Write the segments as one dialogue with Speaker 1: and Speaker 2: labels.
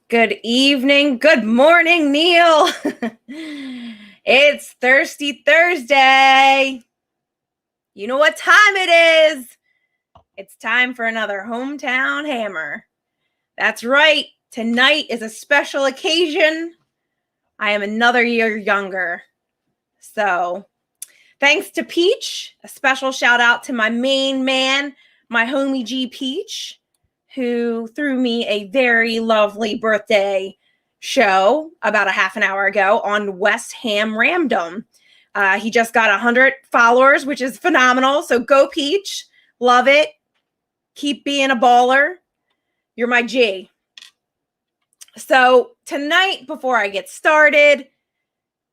Speaker 1: Good evening. Good morning, Neil. It's Thirsty Thursday. You know what time it is. It's time for another Hometown Hammer. That's right. Tonight is a special occasion. I am another year younger. So, thanks to Peach. A special shout out to my main man, my homie G Peach, who threw me a very lovely birthday show about a half an hour ago on West Ham Ramdom. He just got 100 followers, which is phenomenal. So go Peach. Love it. Keep being a baller. You're my G. So tonight, before I get started,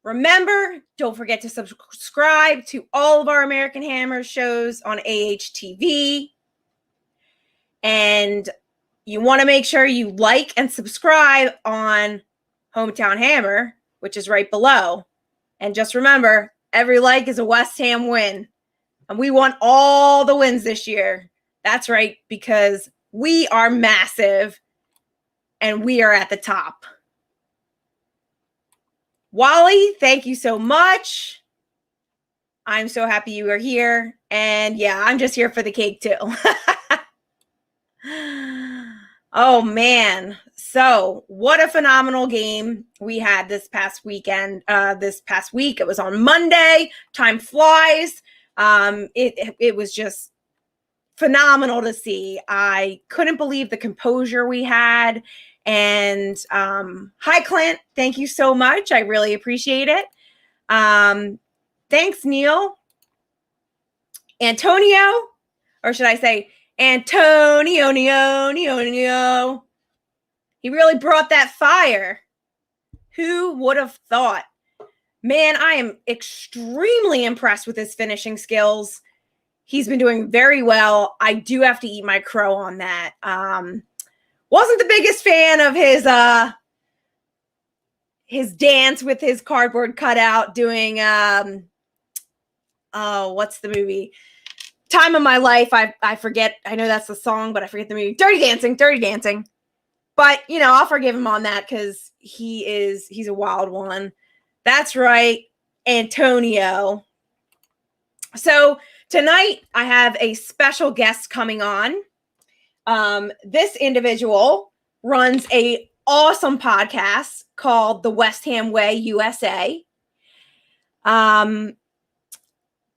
Speaker 1: remember, don't forget to subscribe to all of our American Hammer shows on AHTV. And you want to make sure you like and subscribe on Hometown Hammer, which is right below. And just remember, every like is a West Ham win. And we want all the wins this year. That's right, because we are massive and we are at the top. Wally, thank you so much. I'm so happy you are here. And yeah, I'm just here for the cake too. Oh, man. So what a phenomenal game we had this past weekend, this past week. It was on Monday. Time flies. It was just phenomenal to see. I couldn't believe the composure we had. And hi, Clint. Thank you so much. I really appreciate it. Thanks, Neil. Antonio, or should I say Antonio. He really brought that fire. Who would have thought? Man, I am extremely impressed with his finishing skills. He's been doing very well. I do have to eat my crow on that. Wasn't the biggest fan of his dance with his cardboard cutout doing what's the movie? Time of My Life. I forget. I know that's the song, but I forget the movie. Dirty Dancing. But, I'll forgive him on that because he's a wild one. That's right, Antonio. So tonight I have a special guest coming on. This individual runs a awesome podcast called The West Ham Way USA.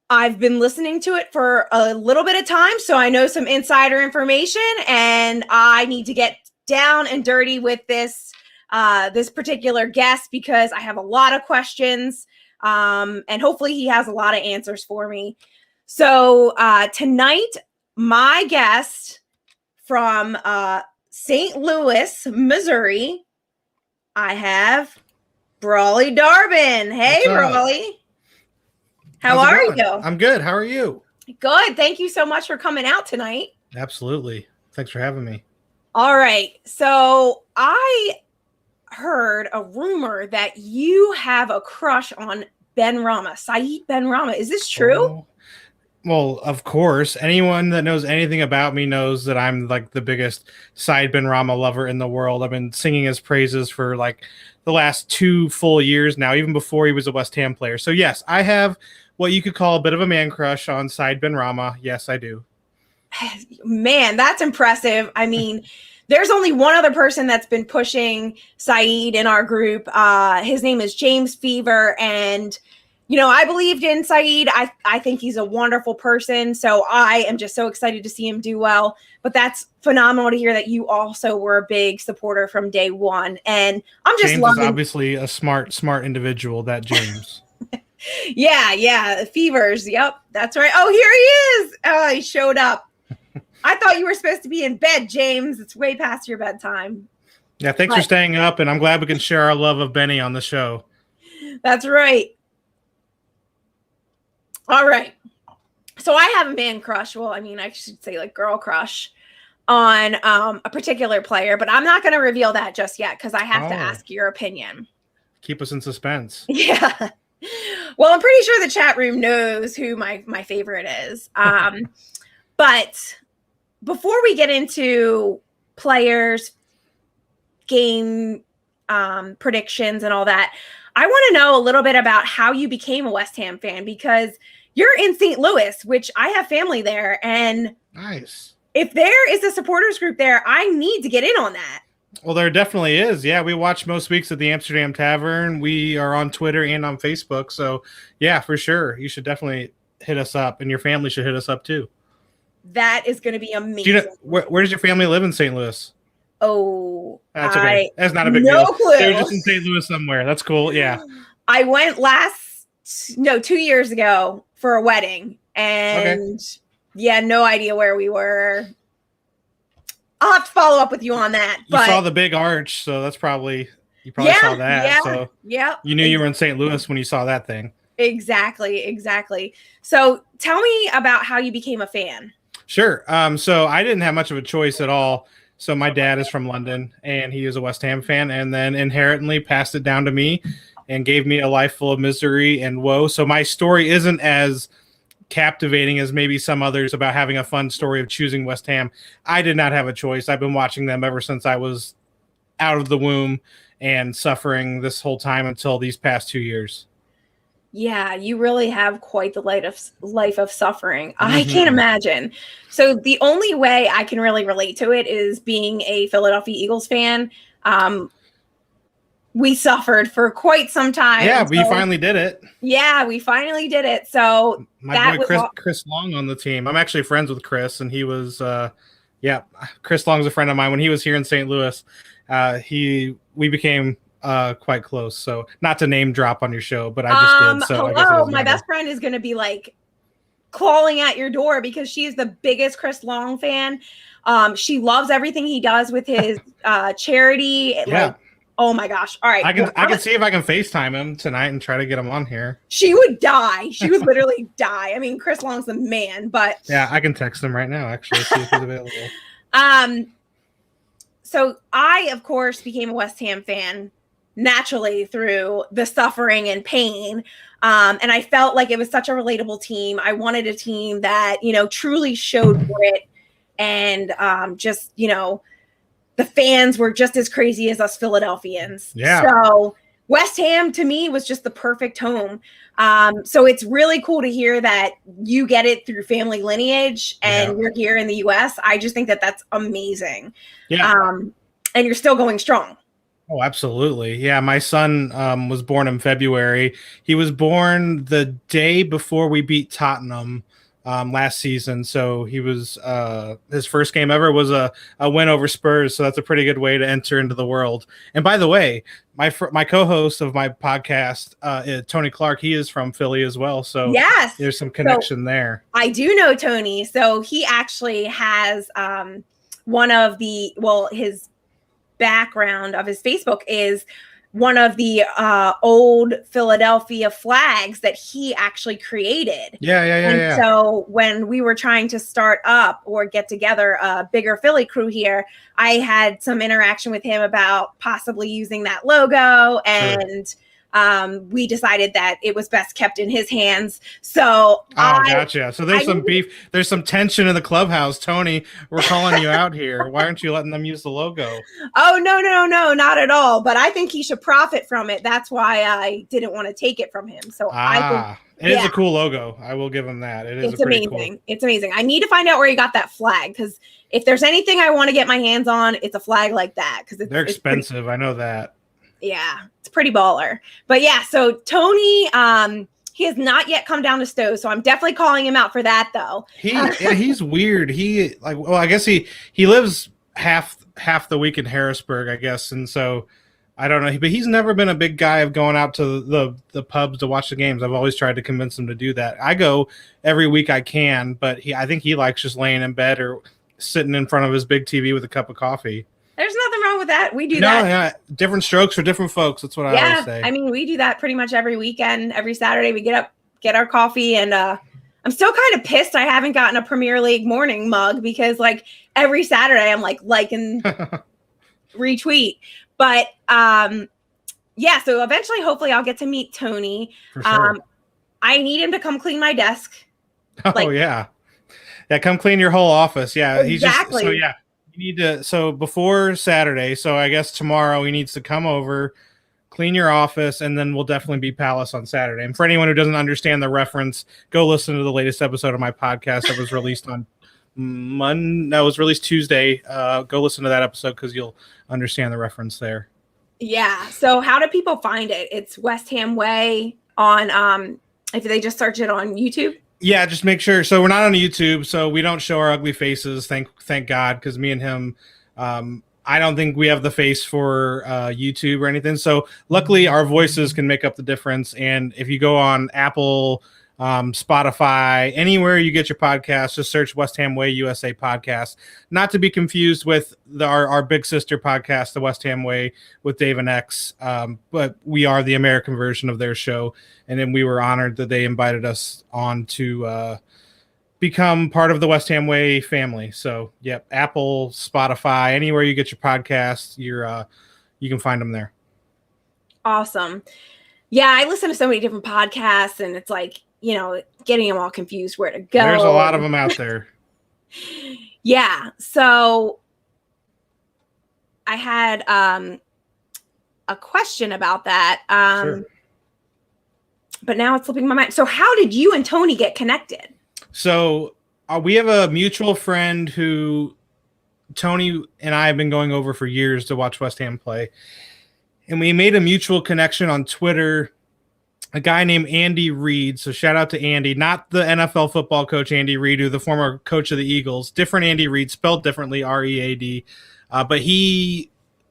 Speaker 1: I've been listening to it for a little bit of time, so I know some insider information, and I need to get down and dirty with this particular guest because I have a lot of questions, and hopefully he has a lot of answers for me. So tonight, my guest from St. Louis, Missouri, I have Brawley Darbon. Hey, Brawley. How are you?
Speaker 2: I'm good. How are you?
Speaker 1: Good. Thank you so much for coming out tonight.
Speaker 2: Absolutely. Thanks for having me.
Speaker 1: All right. So I heard a rumor that you have a crush on Saeed Benrahma. Is this true?
Speaker 2: Oh, well, of course. Anyone that knows anything about me knows that I'm like the biggest Saeed Benrahma lover in the world. I've been singing his praises for like the last 2 full years now, even before he was a West Ham player. So yes, I have what you could call a bit of a man crush on Saeed Benrahma. Yes, I do.
Speaker 1: Man, that's impressive. I mean, there's only one other person that's been pushing Saeed in our group. His name is James Fever. And, I believed in Saeed. I think he's a wonderful person. So I am just so excited to see him do well. But that's phenomenal to hear that you also were a big supporter from day one. And I'm just
Speaker 2: James is obviously a smart individual, that James.
Speaker 1: Yeah. Fevers. Yep, that's right. Oh, here he is. Oh, he showed up. I thought you were supposed to be in bed, James. It's way past your bedtime.
Speaker 2: Yeah, thanks for staying up, and I'm glad we can share our love of Benny on the show.
Speaker 1: That's right. All right. So I have a man crush. Well, I mean, I should say like girl crush on a particular player, but I'm not going to reveal that just yet because I have to ask your opinion.
Speaker 2: Keep us in suspense.
Speaker 1: Yeah. Well, I'm pretty sure the chat room knows who my favorite is. But before we get into players, game predictions and all that. I want to know a little bit about how you became a West Ham fan, because you're in St. Louis, which I have family there. And
Speaker 2: nice.
Speaker 1: If there is a supporters group there, I need to get in on that.
Speaker 2: Well, there definitely is. Yeah, we watch most weeks at the Amsterdam Tavern. We are on Twitter and on Facebook. So, yeah, for sure. You should definitely hit us up, and your family should hit us up too.
Speaker 1: That is going to be amazing.
Speaker 2: Do you know, where does your family live in St. Louis?
Speaker 1: Oh,
Speaker 2: that's okay. That's not a big deal. Clue. They're just in St. Louis somewhere. That's cool. Yeah.
Speaker 1: I went 2 years ago for a wedding, and yeah, no idea where we were. I'll have to follow up with you on that.
Speaker 2: You saw the big arch, so that's you probably saw that.
Speaker 1: Yeah,
Speaker 2: so
Speaker 1: yeah.
Speaker 2: You knew you were in St. Louis when you saw that thing.
Speaker 1: Exactly. So tell me about how you became a fan.
Speaker 2: Sure. So I didn't have much of a choice at all. So my dad is from London, and he is a West Ham fan, and then inherently passed it down to me and gave me a life full of misery and woe. So my story isn't as captivating as maybe some others about having a fun story of choosing West Ham. I did not have a choice. I've been watching them ever since I was out of the womb and suffering this whole time until these past 2 years.
Speaker 1: Yeah, you really have quite the life of suffering. Mm-hmm. I can't imagine. So the only way I can really relate to it is being a Philadelphia Eagles fan. We suffered for quite some time.
Speaker 2: Yeah, but you finally did it.
Speaker 1: Yeah, we finally did it. So
Speaker 2: my boy Chris Long on the team. I'm actually friends with Chris, and he was Chris Long's a friend of mine. When he was here in St. Louis, we became quite close. So not to name drop on your show, but I just did. So
Speaker 1: hello, my best friend is going to be like clawing at your door because she's the biggest Chris Long fan. She loves everything he does with his charity.
Speaker 2: Yeah.
Speaker 1: Like, oh my gosh. All right.
Speaker 2: I can see if I can FaceTime him tonight and try to get him on here.
Speaker 1: She would die. She would literally die. I mean, Chris Long's the man, but
Speaker 2: yeah, I can text him right now, actually, see if he's available.
Speaker 1: So I, of course, became a West Ham fan naturally through the suffering and pain. And I felt like it was such a relatable team. I wanted a team that, truly showed grit and the fans were just as crazy as us Philadelphians.
Speaker 2: Yeah.
Speaker 1: So West Ham to me was just the perfect home. So it's really cool to hear that you get it through family lineage and you're here in the US. I just think that that's amazing.
Speaker 2: Yeah.
Speaker 1: And you're still going strong.
Speaker 2: Oh, absolutely. Yeah. My son was born in February. He was born the day before we beat Tottenham last season. So he was his first game ever was a win over Spurs. So that's a pretty good way to enter into the world. And by the way, my co-host of my podcast, Tony Clark, he is from Philly as well. So
Speaker 1: yes,
Speaker 2: there's some connection there.
Speaker 1: I do know Tony. So he actually has his background of his Facebook is one of the old Philadelphia flags that he actually created.
Speaker 2: Yeah.
Speaker 1: So when we were trying to start up or get together a bigger Philly crew here, I had some interaction with him about possibly using that logo, and we decided that it was best kept in his hands. So
Speaker 2: gotcha. So there's some beef. There's some tension in the clubhouse. Tony, we're calling you out here. Why aren't you letting them use the logo?
Speaker 1: Oh, no, not at all. But I think he should profit from it. That's why I didn't want to take it from him. So
Speaker 2: it is a cool logo. I will give him that. It's
Speaker 1: amazing.
Speaker 2: Cool.
Speaker 1: It's amazing. I need to find out where he got that flag, because if there's anything I want to get my hands on, it's a flag like that. Because
Speaker 2: they're expensive. I know that.
Speaker 1: Yeah, it's pretty baller. But yeah, so Tony, he has not yet come down to Stowe, so I'm definitely calling him out for that, though.
Speaker 2: He's weird. I guess he lives half the week in Harrisburg, I guess, and so I don't know. But he's never been a big guy of going out to the pubs to watch the games. I've always tried to convince him to do that. I go every week I can, but I think he likes just laying in bed or sitting in front of his big TV with a cup of coffee.
Speaker 1: There's nothing wrong with that. We do that.
Speaker 2: Yeah, different strokes for different folks. That's what I always say.
Speaker 1: I mean, we do that pretty much every weekend. Every Saturday we get up, get our coffee, and I'm still kind of pissed I haven't gotten a Premier League morning mug, because like every Saturday I'm like and retweet. But so eventually, hopefully I'll get to meet Tony.
Speaker 2: For sure.
Speaker 1: I need him to come clean my desk.
Speaker 2: Oh, yeah. Yeah, come clean your whole office. Yeah,
Speaker 1: exactly.
Speaker 2: You need to, so before Saturday, so I guess tomorrow he needs to come over, clean your office, and then we'll definitely be Palace on Saturday. And for anyone who doesn't understand the reference, go listen to the latest episode of my podcast that was released on Tuesday. Go listen to that episode because you'll understand the reference there.
Speaker 1: Yeah. So how do people find it? It's West Ham Way on if they just search it on YouTube.
Speaker 2: Yeah, just make sure. So we're not on YouTube, so we don't show our ugly faces. Thank God, because me and him, I don't think we have the face for YouTube or anything. So luckily, our voices can make up the difference. And if you go on Apple, Spotify, anywhere you get your podcast, just search West Ham Way USA podcast. Not to be confused with our big sister podcast, the West Ham Way with Dave and X. But we are the American version of their show. And then we were honored that they invited us on to become part of the West Ham Way family. So, yep, Apple, Spotify, anywhere you get your podcasts, you can find them there.
Speaker 1: Awesome. Yeah, I listen to so many different podcasts, and it's like, getting them all confused where to go.
Speaker 2: There's a lot of them out there.
Speaker 1: Yeah. So I had a question about that.
Speaker 2: Sure.
Speaker 1: But now it's slipping my mind. So how did you and Tony get connected?
Speaker 2: So we have a mutual friend who Tony and I have been going over for years to watch West Ham play. And we made a mutual connection on Twitter, a guy named Andy Reid. So shout out to Andy, not the NFL football coach Andy Reid, who the former coach of the Eagles, different Andy Reid, spelled differently, R-E-A-D. But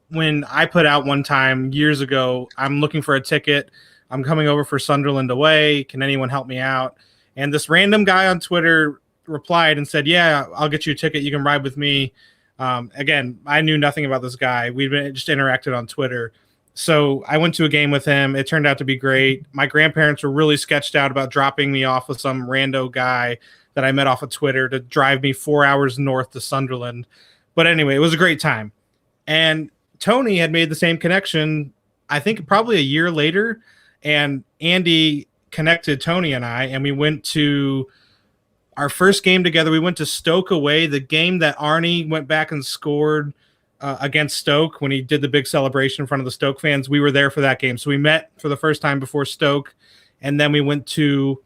Speaker 2: when I put out one time years ago, I'm looking for a ticket. I'm coming over for Sunderland away. Can anyone help me out? And this random guy on Twitter replied and said, yeah, I'll get you a ticket. You can ride with me. Again, I knew nothing about this guy. We'd been just interacted on Twitter. So I went to a game with him. It turned out to be great. My grandparents were really sketched out about dropping me off with some rando guy that I met off of Twitter to drive me 4 hours north to Sunderland. But anyway, it was a great time. And Tony had made the same connection, I think probably a year later. And Andy connected Tony and I, and we went to our first game together. We went to Stoke away, the game that Arnie went back and scored against Stoke when he did the big celebration in front of the Stoke fans. We were there for that game. So we met for the first time before Stoke. And then we went to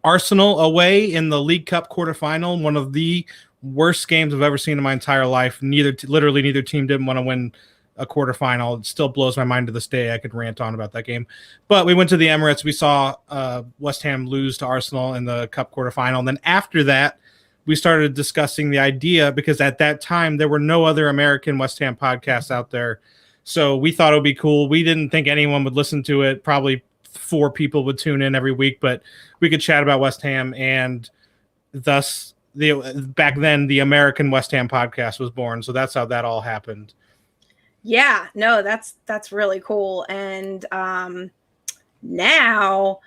Speaker 2: Arsenal away in the League Cup quarterfinal, one of the worst games I've ever seen in my entire life. Literally neither team didn't want to win a quarterfinal. It still blows my mind to this day. I could rant on about that game. But we went to the Emirates. We saw West Ham lose to Arsenal in the Cup quarterfinal. And then after that, we started discussing the idea, because at that time there were no other American West Ham podcasts out there. So we thought it would be cool. We didn't think anyone would listen to it. Probably 4 people would tune in every week, but we could chat about West Ham, and thus back then the American West Ham podcast was born. So that's how that all happened.
Speaker 1: Yeah, no, that's really cool. And now,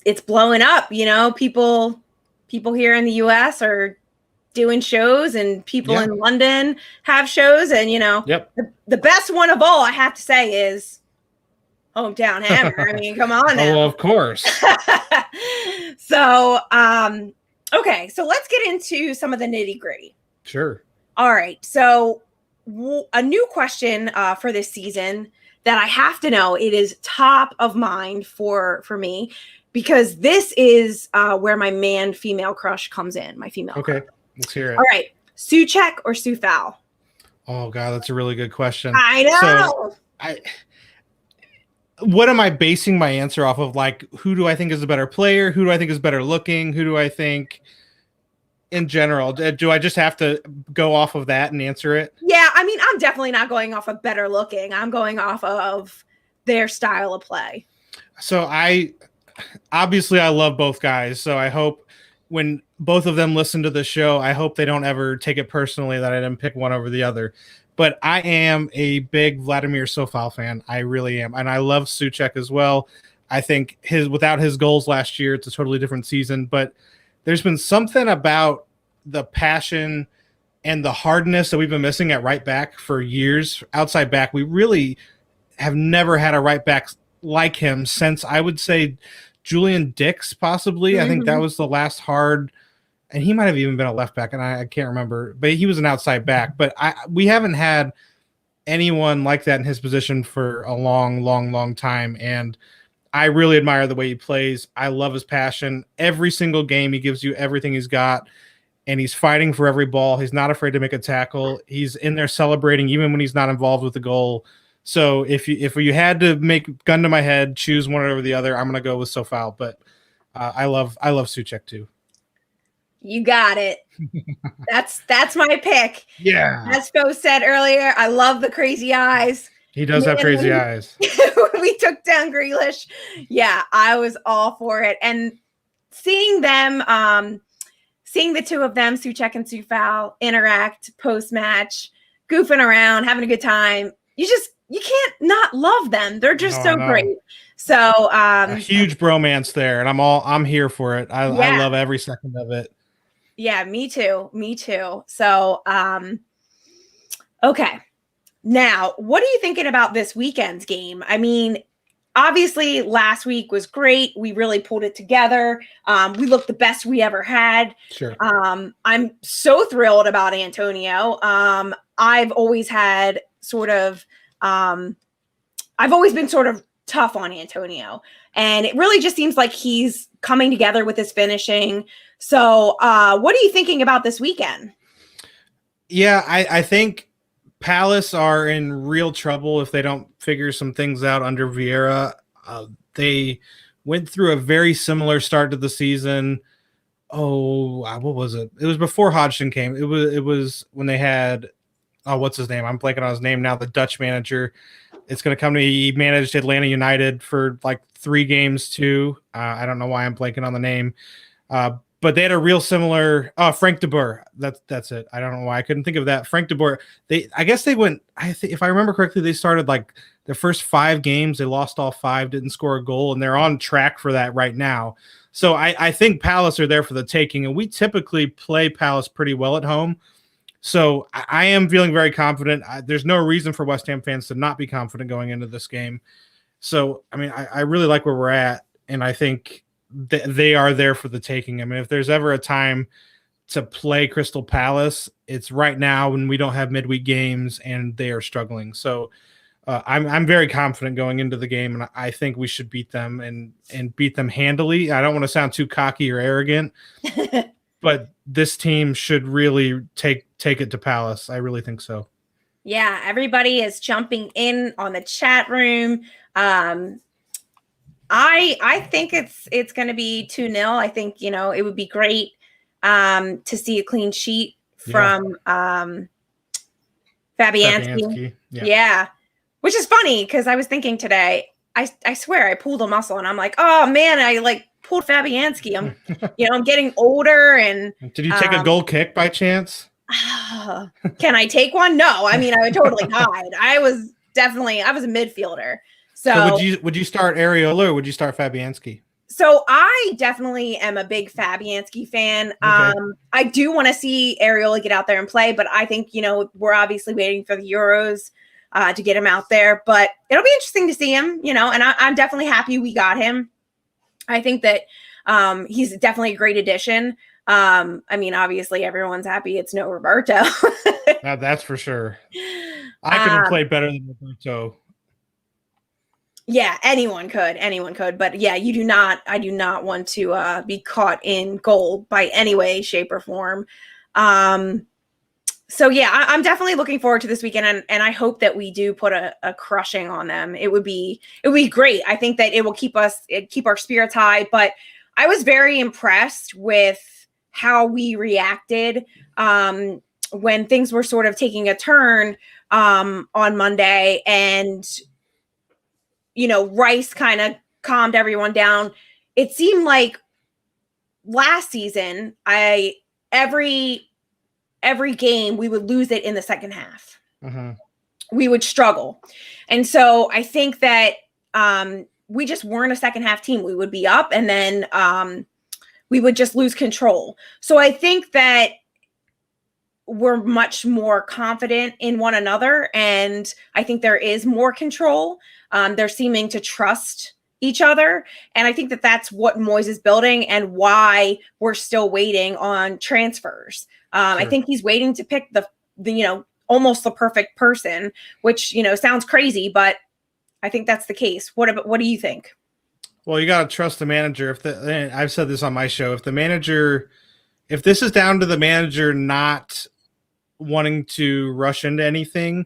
Speaker 1: it's blowing up. People here in the US are doing shows, and people in London have shows. And
Speaker 2: Yep.
Speaker 1: the best one of all, I have to say, is Hometown Hammer. I mean, come on now.
Speaker 2: Oh, of course.
Speaker 1: So okay, so let's get into some of the nitty-gritty.
Speaker 2: Sure.
Speaker 1: All right. So a new question for this season that I have to know. It is top of mind for me, because this is where my man-female crush comes in. My female.
Speaker 2: Okay.
Speaker 1: crush.
Speaker 2: Let's hear it.
Speaker 1: All right. Souček or Soufal?
Speaker 2: Oh God, that's a really good question.
Speaker 1: I know.
Speaker 2: So what am I basing my answer off of? Like, who do I think is a better player? Who do I think is better looking? Who do I think in general? Do I just have to go off of that and answer it?
Speaker 1: Yeah, I mean, I'm definitely not going off of better looking. I'm going off of their style of play.
Speaker 2: So I love both guys. So I hope when both of them listen to the show, I hope they don't ever take it personally that I didn't pick one over the other. But I am a big Vladimir Soufal fan. I really am. And I love Souček as well. I think without his goals last year, it's a totally different season. But there's been something about the passion and the hardness that we've been missing at right back for years. Outside back, we really have never had a right back like him since, I would say, Julian Dix, possibly. Mm-hmm. I think that was the last hard and he might have even been a left back, and I can't remember, but he was an outside back. But we haven't had anyone like that in his position for a long time, and I really admire the way he plays. I love his passion. Every single game, he gives you everything he's got, and he's fighting for every ball. He's not afraid to make a tackle. He's in there celebrating even when he's not involved with the goal. So if you had to make gun to my head, choose one over the other, I'm going to go with Sofal. But I love Souček too.
Speaker 1: You got it. That's my pick.
Speaker 2: Yeah.
Speaker 1: As Fo said earlier, I love the crazy eyes.
Speaker 2: He does have crazy eyes.
Speaker 1: We took down Grealish. Yeah, I was all for it. And seeing them, seeing the two of them, Souček and Sofal, interact post-match, goofing around, having a good time, you can't not love them. They're just so great. So
Speaker 2: a huge bromance there, and I'm here for it. I love every second of it.
Speaker 1: Yeah, me too. So okay. Now, what are you thinking about this weekend's game? I mean, obviously last week was great. We really pulled it together. We looked the best we ever had.
Speaker 2: Sure.
Speaker 1: I'm so thrilled about Antonio. I've always had I've always been sort of tough on Antonio, and it really just seems like he's coming together with his finishing. So what are you thinking about this weekend?
Speaker 2: Yeah, I think Palace are in real trouble if they don't figure some things out under Vieira. They went through a very similar start to the season. Oh, what was it? It was before Hodgson came. It was when they had, what's his name? I'm blanking on his name now. The Dutch manager. It's going to come to me. He managed Atlanta United for like 3 games too. I don't know why I'm blanking on the name. But they had a real similar Frank de Boer. That's it. I don't know why I couldn't think of that. Frank de Boer. I guess they went. If I remember correctly, they started like their first 5 games. They lost all 5, didn't score a goal, and they're on track for that right now. So I think Palace are there for the taking, and we typically play Palace pretty well at home. So I am feeling very confident. There's no reason for West Ham fans to not be confident going into this game. So I mean, I really like where we're at, and I think they are there for the taking. I mean, if there's ever a time to play Crystal Palace, it's right now when we don't have midweek games and they are struggling. So I'm very confident going into the game, and I think we should beat them and beat them handily. I don't want to sound too cocky or arrogant, but this team should really take it to Palace. I really think so.
Speaker 1: Yeah, everybody is jumping in on the chat room. I think it's going to be 2-0. I think, it would be great to see a clean sheet from Fabianski. Yeah. Which is funny because I was thinking today, I swear I pulled a muscle and I'm like, oh man, I like pulled Fabianski. I'm getting older. And
Speaker 2: did you take a goal kick by chance?
Speaker 1: Can I take one? No, I mean, I would totally hide. I was a midfielder. So
Speaker 2: would you start Areola or would you start Fabianski?
Speaker 1: So I definitely am a big Fabianski fan. Okay. I do want to see Areola get out there and play, but I think, we're obviously waiting for the Euros to get him out there. But it'll be interesting to see him, and I'm definitely happy we got him. I think that he's definitely a great addition. I mean, obviously everyone's happy it's no Roberto.
Speaker 2: That's for sure. I couldn't play better than Roberto.
Speaker 1: Yeah, anyone could. But yeah, I do not want to be caught in goal by any way, shape, or form. So yeah, I'm definitely looking forward to this weekend, and I hope that we do put a crushing on them. It would be great. I think that it will keep our spirits high. But I was very impressed with how we reacted when things were sort of taking a turn on Monday, and Rice kind of calmed everyone down. It seemed like last season, every game we would lose it in the second half. Mm-hmm. We would struggle. And so I think that we just weren't a second half team. We would be up and then we would just lose control. So I think that we're much more confident in one another. And I think there is more control. They're seeming to trust each other. And I think that that's what Moyes is building and why we're still waiting on transfers. I think he's waiting to pick the almost the perfect person, which, sounds crazy, but I think that's the case. What do you think?
Speaker 2: Well, you got to trust the manager. I've said this on my show, if this is down to the manager not wanting to rush into anything,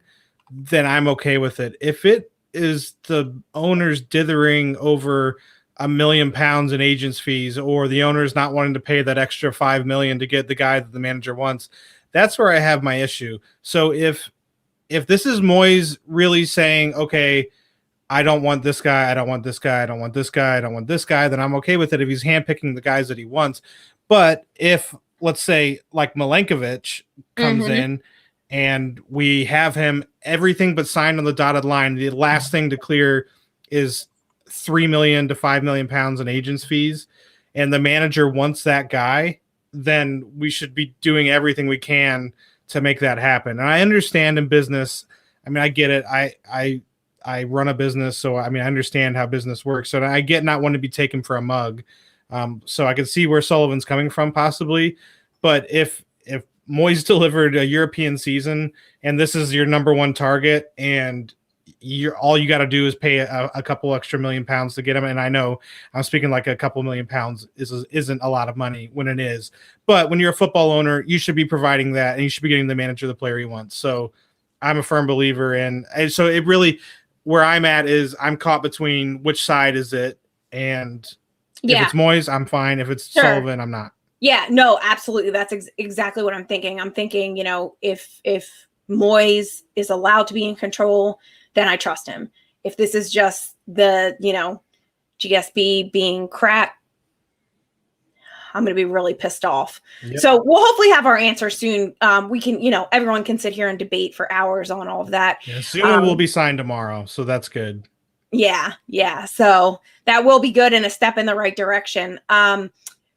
Speaker 2: then I'm okay with it. If it is the owners dithering over £1 million in agents fees, or the owners not wanting to pay that extra $5 million to get the guy that the manager wants, that's where I have my issue. So if this is Moyes really saying, okay, I don't want this guy, I don't want this guy, I don't want this guy, I don't want this guy, then I'm okay with it if he's handpicking the guys that he wants. But if, let's say, like Milenkovic comes in and we have him everything but signed on the dotted line, the last thing to clear is £3 million to £5 million in agents fees, and the manager wants that guy, then we should be doing everything we can to make that happen. And I understand in business, I mean, I get it. I run a business, so I mean, I understand how business works. So I get not wanting to be taken for a mug. So I can see where Sullivan's coming from possibly, but if Moyes delivered a European season and this is your number one target, and all you got to do is pay a couple extra £1 million to get him. And I know I'm speaking like a couple £1 million isn't a lot of money when it is, but when you're a football owner, you should be providing that, and you should be getting the manager, the player he wants. So I'm a firm believer in, and so it really, where I'm at is I'm caught between which side is it, and if it's Moyes, I'm fine. If it's Sullivan, I'm not.
Speaker 1: Yeah, no, absolutely. That's exactly what I'm thinking. I'm thinking, if Moyes is allowed to be in control, then I trust him. If this is just the, GSB being crap, I'm going to be really pissed off. Yep. So we'll hopefully have our answer soon. We can, everyone can sit here and debate for hours on all of that.
Speaker 2: Yeah, soon will be signed tomorrow, so that's good.
Speaker 1: Yeah. So that will be good and a step in the right direction.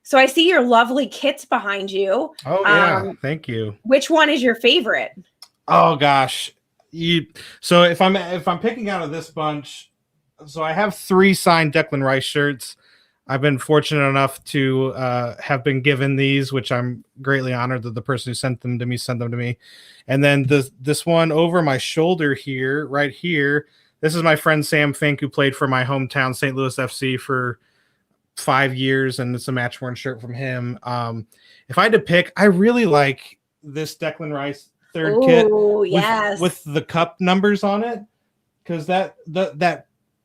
Speaker 1: So I see your lovely kits behind you.
Speaker 2: Oh yeah, thank you.
Speaker 1: Which one is your favorite?
Speaker 2: Oh gosh, so if I'm picking out of this bunch, so I have 3 signed Declan Rice shirts. I've been fortunate enough to have been given these, which I'm greatly honored that the person who sent them to me sent them to me. And then this one over my shoulder here, right here, this is my friend Sam Fink, who played for my hometown St. Louis FC for 5 years, and it's a match worn shirt from him. If I had to pick, I really like this Declan Rice third kit with the cup numbers on it, because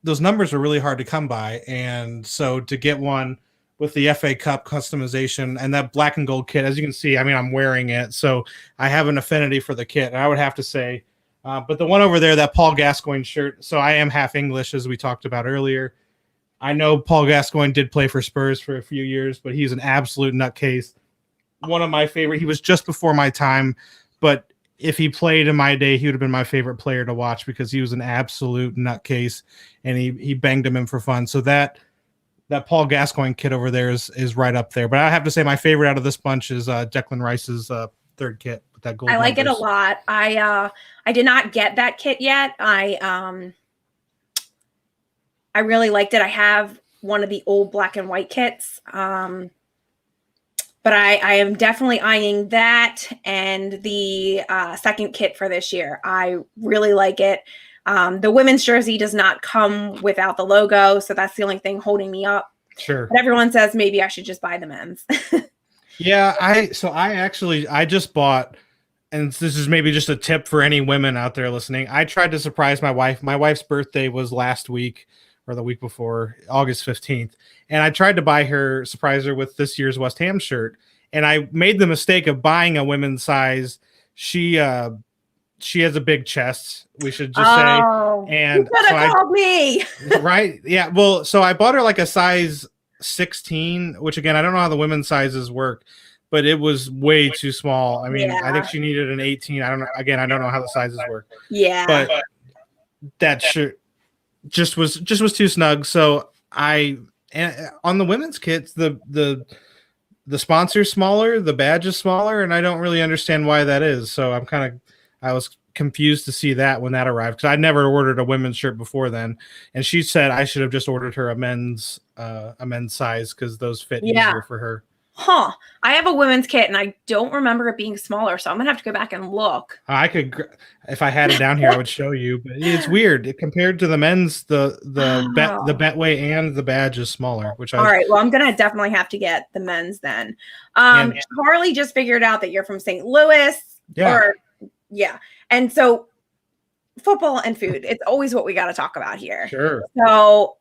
Speaker 2: those numbers are really hard to come by, and so to get one with the FA Cup customization and that black and gold kit, as you can see, I mean, I'm wearing it, so I have an affinity for the kit. And I would have to say, but the one over there, that Paul Gascoigne shirt, so I am half English, as we talked about earlier. I know Paul Gascoigne did play for Spurs for a few years, but he's an absolute nutcase. One of my favorite. He was just before my time, but if he played in my day, he would have been my favorite player to watch, because he was an absolute nutcase, and he banged him in for fun. So that Paul Gascoigne kit over there is right up there. But I have to say my favorite out of this bunch is Declan Rice's third kit with that gold.
Speaker 1: I like it a lot. I did not get that kit yet. I really liked it. I have one of the old black and white kits. But I am definitely eyeing that and the second kit for this year. I really like it. The women's jersey does not come without the logo, so that's the only thing holding me up.
Speaker 2: Sure.
Speaker 1: But everyone says maybe I should just buy the men's.
Speaker 2: Yeah, I just bought, and this is maybe just a tip for any women out there listening. I tried to surprise my wife. My wife's birthday was last week, or the week before, August 15th. And I tried to surprise her with this year's West Ham shirt. And I made the mistake of buying a women's size. She has a big chest, we should just say. And
Speaker 1: you could have called me.
Speaker 2: Right. Yeah. Well, so I bought her like a size 16, which again, I don't know how the women's sizes work, but it was way too small. I mean, I think she needed an 18. I don't know. Again, I don't know how the sizes work.
Speaker 1: Yeah.
Speaker 2: But that shirt just was too snug. So on the women's kits, the sponsor's smaller, the badge is smaller, and I don't really understand why that is. So I was confused to see that when that arrived, because I'd never ordered a women's shirt before then, and she said I should have just ordered her a men's size because those fit easier for her.
Speaker 1: Huh. I have a women's kit and I don't remember it being smaller, so I'm gonna have to go back and look.
Speaker 2: I could, if I had it down here, I would show you, but it's weird compared to the men's. The Betway and the badge is smaller. All
Speaker 1: right. Well, I'm gonna definitely have to get the men's then. Harley just figured out that you're from St. Louis. Yeah. And so football and food, it's always what we got to talk about here.
Speaker 2: Sure.
Speaker 1: So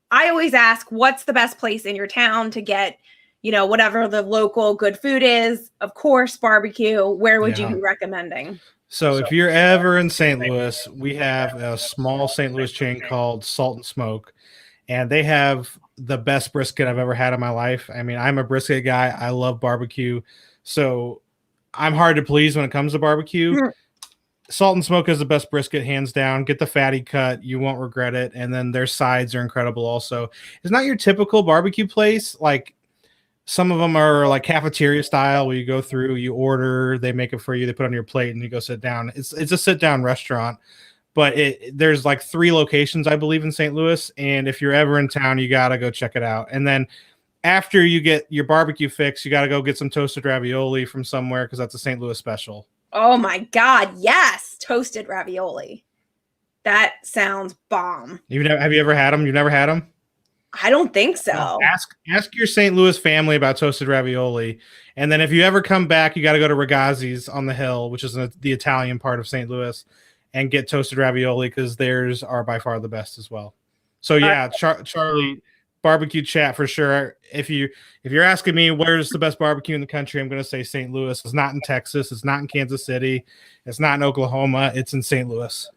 Speaker 1: I always ask, what's the best place in your town to get, whatever the local good food is? Of course, barbecue. Where would you be recommending?
Speaker 2: So if you're ever in St. Louis, we have a small St. Louis chain called Salt and Smoke, and they have the best brisket I've ever had in my life. I mean, I'm a brisket guy. I love barbecue. So I'm hard to please when it comes to barbecue. Salt and Smoke is the best brisket, hands down. Get the fatty cut. You won't regret it. And then their sides are incredible also. It's not your typical barbecue place. Like, some of them are like cafeteria style where you go through, you order, they make it for you, they put it on your plate, and you go sit down. It's a sit-down restaurant, but there's like 3 locations, I believe, in St. Louis. And if you're ever in town, you got to go check it out. And then after you get your barbecue fix, you got to go get some toasted ravioli from somewhere because that's a St. Louis special.
Speaker 1: Oh my God. Yes. Toasted ravioli. That sounds bomb.
Speaker 2: Have you ever had them? You've never had them?
Speaker 1: I don't think so.
Speaker 2: Well, ask your St. Louis family about toasted ravioli. And then if you ever come back, you got to go to Ragazzi's on the Hill, which is the Italian part of St. Louis, and get toasted ravioli because theirs are by far the best as well. So yeah, Charlie, barbecue chat for sure. If you're asking me where's the best barbecue in the country, I'm going to say St. Louis. It's not in Texas. It's not in Kansas City. It's not in Oklahoma. It's in St. Louis.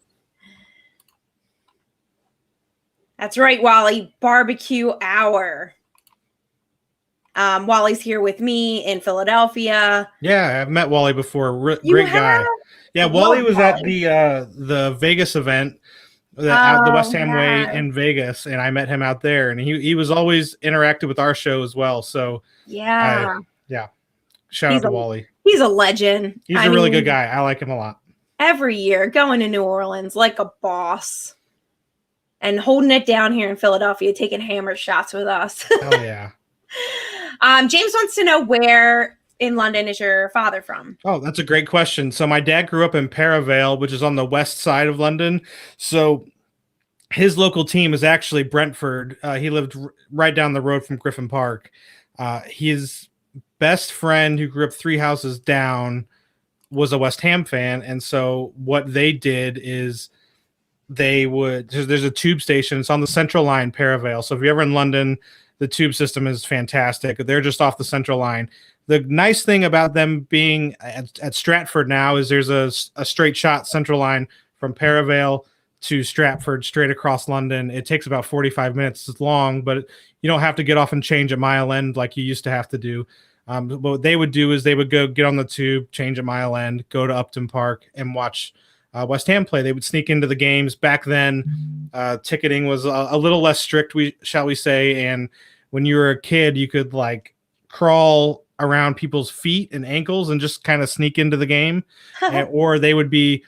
Speaker 1: That's right, Wally. Barbecue hour. Wally's here with me in Philadelphia.
Speaker 2: Yeah, I've met Wally before. Great guy. Yeah, Wally was at the Vegas event, the West Ham Way in Vegas, and I met him out there, and he was always interactive with our show as well. So shout out to Wally.
Speaker 1: He's a legend.
Speaker 2: He's a really good guy. I like him a lot.
Speaker 1: Every year, going to New Orleans like a boss. And holding it down here in Philadelphia, taking hammer shots with us.
Speaker 2: Oh, yeah.
Speaker 1: James wants to know, where in London is your father from?
Speaker 2: Oh, that's a great question. So my dad grew up in Perivale, which is on the west side of London. So his local team is actually Brentford. He lived right down the road from Griffin Park. His best friend, who grew up 3 houses down, was a West Ham fan. And so what they did is there's a tube station. It's on the Central Line, Perivale. So if you're ever in London, the tube system is fantastic. They're just off the Central Line. The nice thing about them being at Stratford now is there's a straight shot Central Line from Perivale to Stratford straight across London. It takes about 45 minutes. It's long, but you don't have to get off and change at Mile End like you used to have to do. What they would do is they would go get on the tube, change at Mile End, go to Upton Park, and watch West Ham play. They would sneak into the games. Back then, ticketing was a little less strict, shall we say. And when you were a kid, you could like crawl around people's feet and ankles and just kind of sneak into the game, or they would be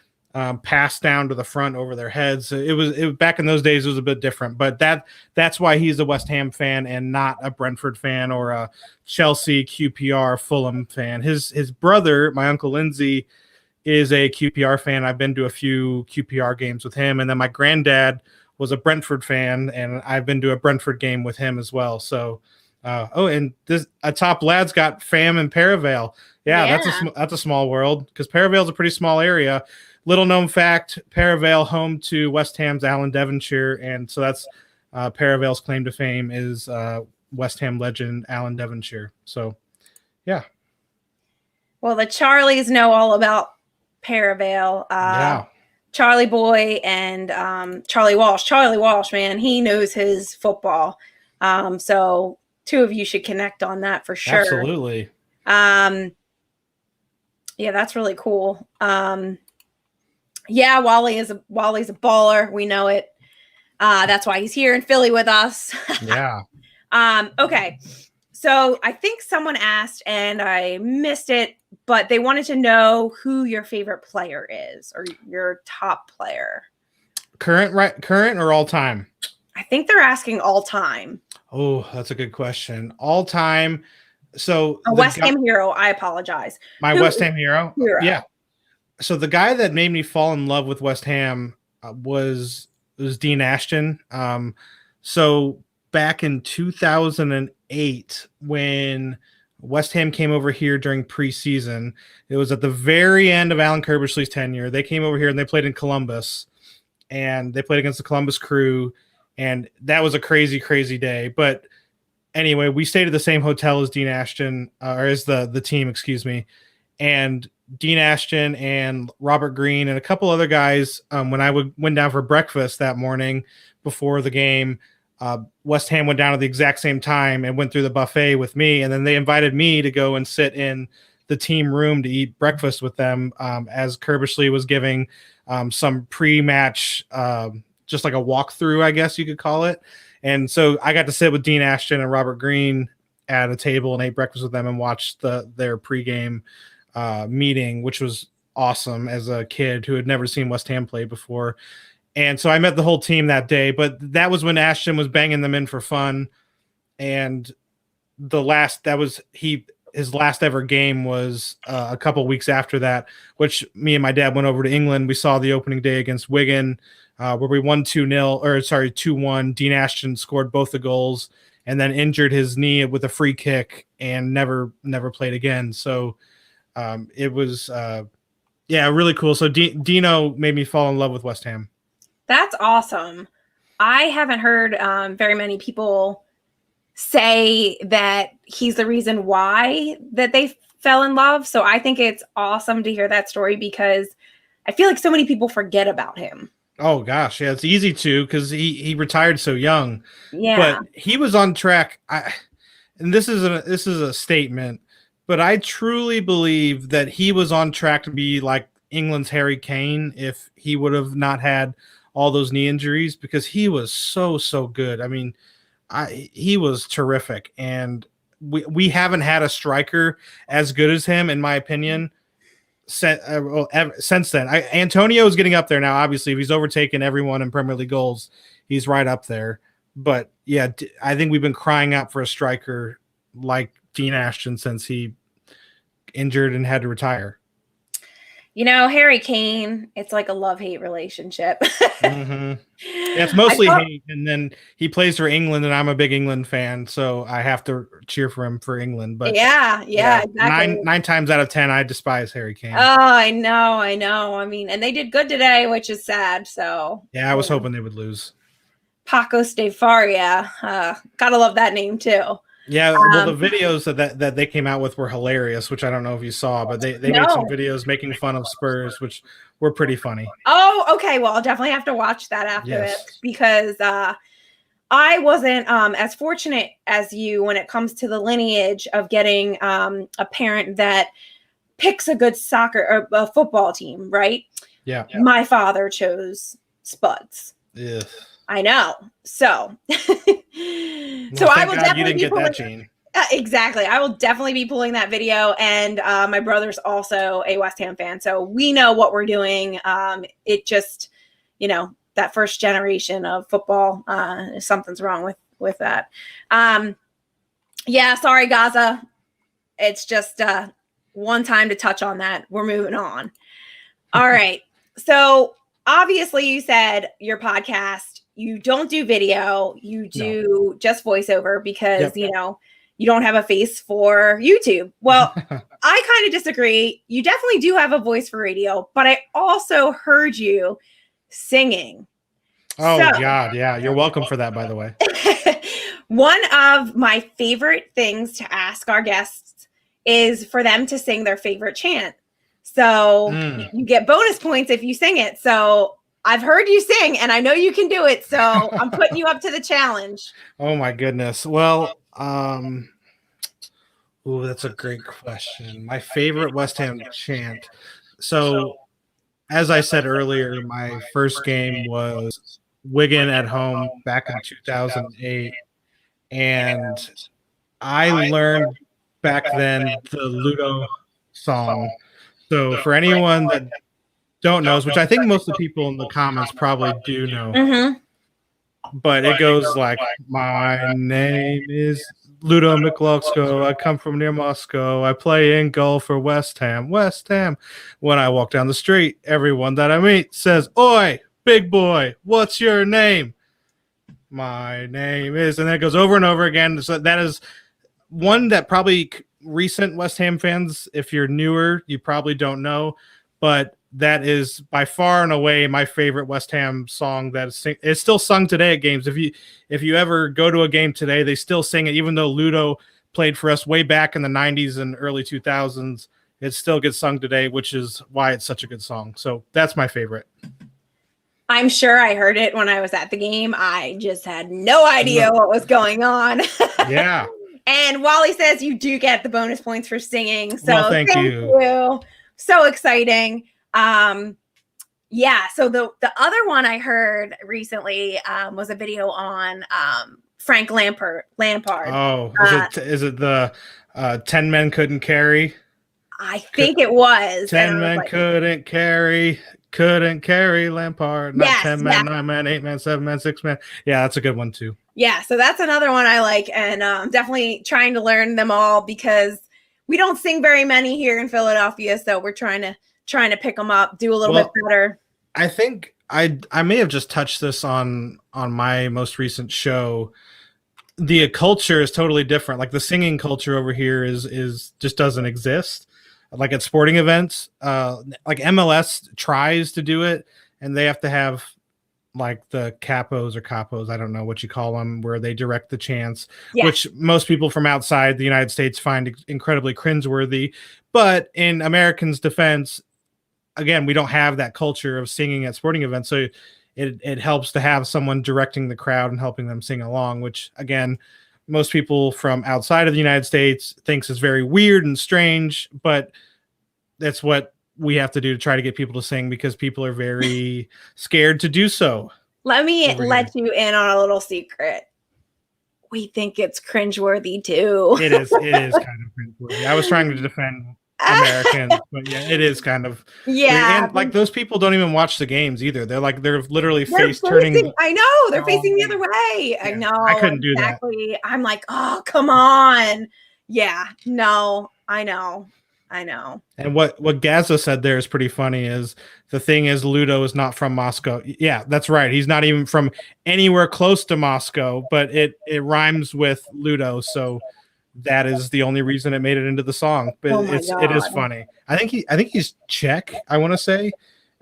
Speaker 2: passed down to the front over their heads. It was back in those days. It was a bit different, but that's why he's a West Ham fan and not a Brentford fan or a Chelsea, QPR, Fulham fan. His brother, my uncle Lindsay, is a QPR fan. I've been to a few QPR games with him. And then my granddad was a Brentford fan, and I've been to a Brentford game with him as well. So, and this a top lad's got fam in Perivale. Yeah. That's a small world because Perivale's a pretty small area. Little known fact, Perivale home to West Ham's Alan Devonshire. And so that's Perivale's claim to fame is West Ham legend Alan Devonshire. So, yeah.
Speaker 1: Well, the Charlies know all about Perivale. Charlie Boy and Charlie Walsh. Charlie Walsh, man, he knows his football. So 2 of you should connect on that for sure.
Speaker 2: Absolutely.
Speaker 1: Yeah, that's really cool. Yeah, Wally's a baller. We know it. That's why he's here in Philly with us.
Speaker 2: Yeah.
Speaker 1: Okay. So I think someone asked and I missed it, but they wanted to know who your favorite player is or your top player.
Speaker 2: Current or all time?
Speaker 1: I think they're asking all time.
Speaker 2: Oh, that's a good question. All time. So
Speaker 1: A West Ham hero. I apologize.
Speaker 2: My West Ham hero.
Speaker 1: Hero.
Speaker 2: Yeah. So the guy that made me fall in love with West Ham was Dean Ashton. So back in 2008, when West Ham came over here during preseason, it was at the very end of Alan Kirbishley's tenure. They came over here and they played in Columbus, and they played against the Columbus Crew, and that was a crazy, crazy day. But anyway, we stayed at the same hotel as Dean Ashton, or as the team, excuse me, and Dean Ashton and Robert Green and a couple other guys. When I went down for breakfast that morning before the game, West Ham went down at the exact same time and went through the buffet with me, and then they invited me to go and sit in the team room to eat breakfast with them, as Kirbishley was giving some pre-match, just like a walkthrough, I guess you could call it. And so I got to sit with Dean Ashton and Robert Green at a table and ate breakfast with them and watched their pregame meeting, which was awesome as a kid who had never seen West Ham play before. And so I met the whole team that day, but that was when Ashton was banging them in for fun. And his last ever game was a couple weeks after that, which me and my dad went over to England. We saw the opening day against Wigan, where we won 2-1. Dean Ashton scored both the goals and then injured his knee with a free kick and never played again. So it was really cool. So Dino made me fall in love with West Ham.
Speaker 1: That's awesome. I haven't heard very many people say that he's the reason why that they fell in love. So I think it's awesome to hear that story because I feel like so many people forget about him.
Speaker 2: Oh gosh, yeah, it's easy to because he retired so young.
Speaker 1: Yeah,
Speaker 2: but he was on track. And this is a statement, but I truly believe that he was on track to be like England's Harry Kane if he would have not had all those knee injuries, because he was so good. I mean, he was terrific, and we haven't had a striker as good as him, in my opinion, since then. Antonio is getting up there now. Obviously, if he's overtaken everyone in Premier League goals, he's right up there. But yeah, I think we've been crying out for a striker like Dean Ashton since he injured and had to retire.
Speaker 1: You know, Harry Kane, it's like a love-hate relationship.
Speaker 2: Mm-hmm. Yeah, it's mostly hate, and then he plays for England, and I'm a big England fan, so I have to cheer for him for England. But
Speaker 1: yeah, exactly.
Speaker 2: Nine times out of 10, I despise Harry Kane.
Speaker 1: Oh, I know. I mean, and they did good today, which is sad. So
Speaker 2: yeah, I was hoping they would lose.
Speaker 1: Paco Stavaria, gotta love that name too.
Speaker 2: Yeah, well, the videos that they came out with were hilarious, which I don't know if you saw, but they made some videos making fun of Spurs, which were pretty funny.
Speaker 1: Oh, okay. Well, I'll definitely have to watch that after this because I wasn't as fortunate as you when it comes to the lineage of getting a parent that picks a good soccer or a football team, right?
Speaker 2: Yeah.
Speaker 1: My father chose Spuds.
Speaker 2: Yeah.
Speaker 1: I know. So, I will definitely be pulling that gene. Exactly. I will definitely be pulling that video. And my brother's also a West Ham fan, so we know what we're doing. It just, that first generation of football, something's wrong with that. Yeah, sorry, Gaza. It's just one time to touch on that. We're moving on. All right. So obviously you said your podcast, you don't do video, you do just voiceover because, you don't have a face for YouTube. Well, I kind of disagree. You definitely do have a voice for radio, but I also heard you singing.
Speaker 2: Oh, God. Yeah. You're welcome for that, by the way.
Speaker 1: One of my favorite things to ask our guests is for them to sing their favorite chant. So you get bonus points if you sing it. So I've heard you sing and I know you can do it. So I'm putting you up to the challenge.
Speaker 2: Oh my goodness. Well, that's a great question. My favorite West Ham chant. So as I said earlier, my first game was Wigan at home back in 2008. And I learned back then the Ludo song. So for anyone that don't know, which I think most of the people in the comments probably do know,
Speaker 1: Mm-hmm.
Speaker 2: but it goes like, my name is Ludo McLuxko. I come from near Moscow. I play in goal for West Ham. West Ham. When I walk down the street, everyone that I meet says, "Oi, big boy, what's your name?" My name is, and then it goes over and over again. So that is one that probably recent West Ham fans, if you're newer, you probably don't know, but that is by far and away my favorite West Ham song. That is still sung today at games. If you ever go to a game today, they still sing it, even though Ludo played for us way back in the 90s and early 2000s. It still gets sung today, which is why it's such a good song. So that's my favorite.
Speaker 1: I'm sure I heard it when I was at the game. I just had no idea what was going on.
Speaker 2: Yeah.
Speaker 1: And Wally says you do get the bonus points for singing. So
Speaker 2: well, thank you.
Speaker 1: So exciting. Yeah. So the other one I heard recently was a video on Frank Lampard.
Speaker 2: Oh, is it the 10 men couldn't carry?
Speaker 1: I think it was.
Speaker 2: 10 men couldn't carry Lampard. Not
Speaker 1: yes,
Speaker 2: 10 men, 9 men, 8 men, 7 men, 6 men. Yeah, that's a good one too.
Speaker 1: Yeah, so that's another one I like, and definitely trying to learn them all because we don't sing very many here in Philadelphia, so we're trying to pick them up, do a little bit better.
Speaker 2: I think I may have just touched this on my most recent show. The culture is totally different. Like the singing culture over here is just doesn't exist. Like at sporting events, like MLS tries to do it, and they have to have like the capos or capos, I don't know what you call them, where they direct the chants, which most people from outside the United States find incredibly cringeworthy. But in Americans' defense, again, we don't have that culture of singing at sporting events, so it helps to have someone directing the crowd and helping them sing along, which again, most people from outside of the United States thinks is very weird and strange, but that's what we have to do to try to get people to sing because people are very scared to do so.
Speaker 1: Let me let you in on a little secret. We think it's cringeworthy too.
Speaker 2: It is kind of cringeworthy. I was trying to defend Americans, but yeah, it is kind of and like those people don't even watch the games either. They're literally face turning.
Speaker 1: I know they're facing the other way. Yeah, I know.
Speaker 2: I couldn't do that.
Speaker 1: I'm like, oh, come on. Yeah, no, I know. And
Speaker 2: what Gaza said there is pretty funny. Is the thing is Ludo is not from Moscow. Yeah, that's right. He's not even from anywhere close to Moscow, but it rhymes with Ludo, so that is the only reason it made it into the song. But it is funny. I think he's Czech, I want to say,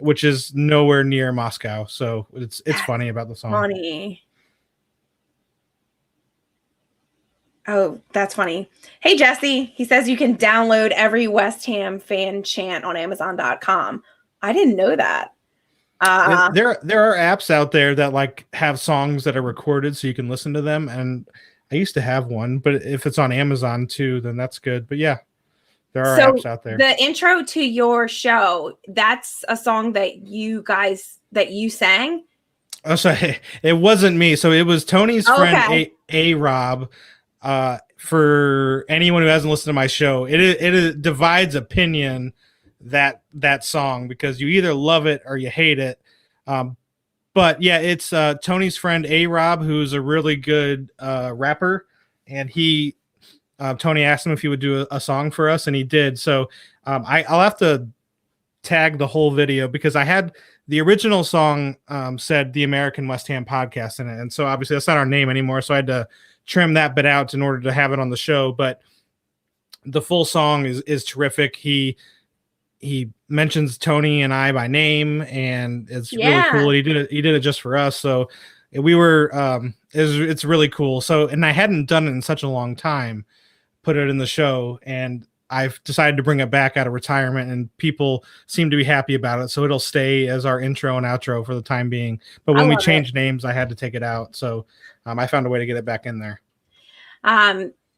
Speaker 2: which is nowhere near Moscow. So it's funny about the song.
Speaker 1: Funny. Oh, that's funny. Hey, Jesse, he says you can download every West Ham fan chant on Amazon.com. I didn't know that.
Speaker 2: There are apps out there that like have songs that are recorded so you can listen to them. And I used to have one, but if it's on Amazon too, then that's good. But yeah, there are apps out there.
Speaker 1: The intro to your show, that's a song that you sang?
Speaker 2: Oh, so it wasn't me. So it was Tony's friend, A-Rob. For anyone who hasn't listened to my show, it divides opinion that song because you either love it or you hate it. But yeah, it's Tony's friend A-Rob, who's a really good rapper, and Tony asked him if he would do a song for us, and he did. So I'll have to tag the whole video because I had the original song said the American West Ham Podcast in it, and so obviously that's not our name anymore. So I had to trim that bit out in order to have it on the show. But the full song is terrific. He mentions Tony and I by name, and it's really cool. He did it just for us. So we were it's really cool. So, and I hadn't done it in such a long time, put it in the show, and I've decided to bring it back out of retirement, and people seem to be happy about it. So it'll stay as our intro and outro for the time being. But when we changed names, I had to take it out. So I found a way to get it back in there.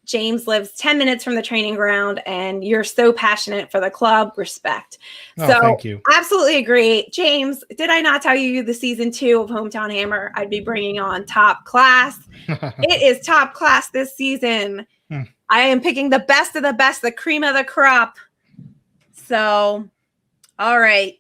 Speaker 1: James lives 10 minutes from the training ground, and you're so passionate for the club. Respect.
Speaker 2: Oh, thank you.
Speaker 1: Absolutely agree. James, did I not tell you the season 2 of Hometown Hammer, I'd be bringing on top class? It is top class this season. I am picking the best of the best, the cream of the crop. So, all right.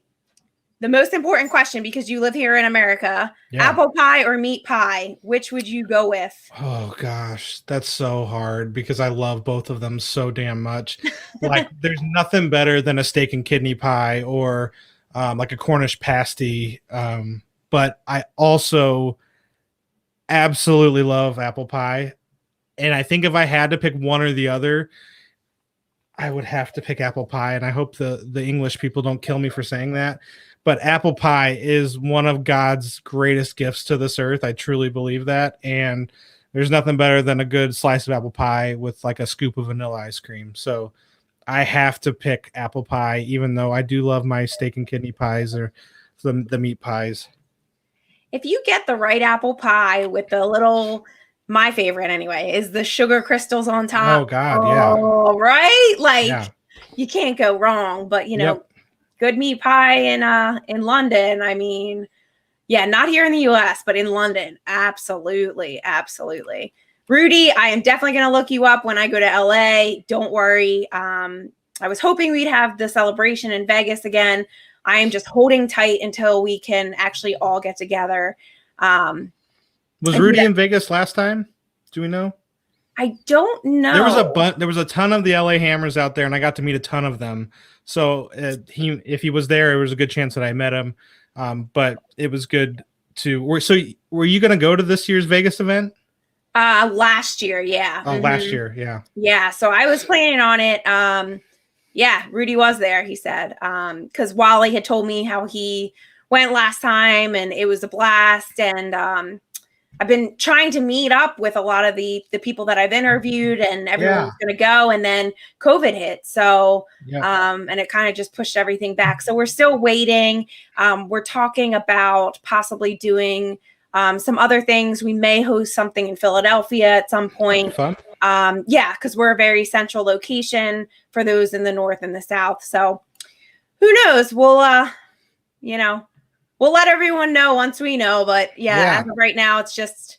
Speaker 1: The most important question, because you live here in America, apple pie or meat pie, which would you go with?
Speaker 2: Oh gosh, that's so hard because I love both of them so damn much. Like there's nothing better than a steak and kidney pie or like a Cornish pasty. But I also absolutely love apple pie. And I think if I had to pick one or the other, I would have to pick apple pie. And I hope the English people don't kill me for saying that. But apple pie is one of God's greatest gifts to this earth. I truly believe that. And there's nothing better than a good slice of apple pie with like a scoop of vanilla ice cream. So I have to pick apple pie, even though I do love my steak and kidney pies or the meat pies.
Speaker 1: If you get the right apple pie with the little, my favorite anyway, is the sugar crystals on top.
Speaker 2: Oh God, yeah.
Speaker 1: Oh, right? Like you can't go wrong. But you know, good meat pie in London. I mean, yeah, not here in the US, but in London. Absolutely. Absolutely. Rudy, I am definitely going to look you up when I go to LA. Don't worry. I was hoping we'd have the celebration in Vegas again. I am just holding tight until we can actually all get together.
Speaker 2: Was Rudy in Vegas last time? Do we know?
Speaker 1: I don't know.
Speaker 2: There was a ton of the LA Hammers out there, and I got to meet a ton of them. So if he was there, it was a good chance that I met him. But it was good to. So were you going to go to this year's Vegas event?
Speaker 1: Last year, yeah.
Speaker 2: Oh, last year, yeah.
Speaker 1: Yeah, so I was planning on it. Yeah, Rudy was there, he said. Because Wally had told me how he went last time, and it was a blast. And I've been trying to meet up with a lot of the people that I've interviewed, and everyone was going to go, and then COVID hit. So, and it kind of just pushed everything back. So we're still waiting. We're talking about possibly doing some other things. We may host something in Philadelphia at some point.
Speaker 2: Fun.
Speaker 1: Yeah, because we're a very central location for those in the north and the south. So who knows? We'll, we'll let everyone know once we know. But as of right now, it's just